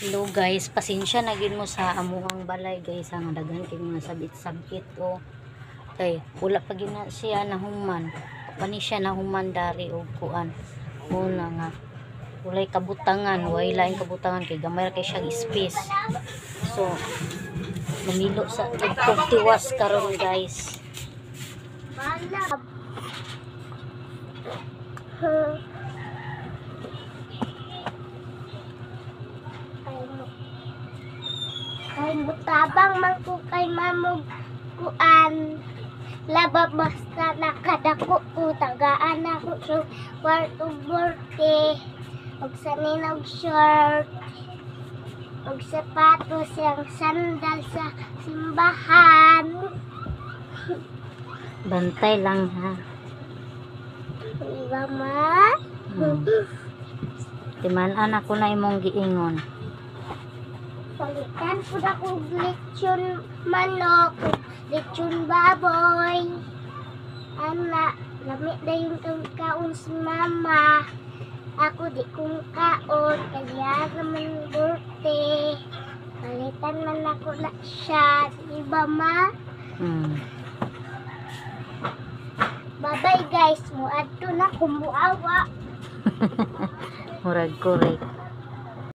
Hello guys, pasensya na gid mo sa amuhang balay guys, ang daghan kay mga sabit-sabit o. Kay wala pa gina siya nahuman. Pani siya nahuman dari og kuan. Muna nga walay kabutangan, way lain kabutangan kay gamay ra kay siya space. So mamilo sa tiwas karon guys. Kay mutabang man ko kay mamog kuan laba basta nakadako ko tagaan ako so kwarto borte og saninog short og sapatos yang sandal sa simbahan. Bantay lang ha. Diba ma? Timan-an ako na imong giingon. Palitan po na kong lechon manok, lechon baboy. Anak, lamit na yung kaon si mama. Ako di kong kaon, kaya naman birthday. Palitan man ako na siya, diba ma? Bye-bye guys, muadto na kumuawa. Murag correct.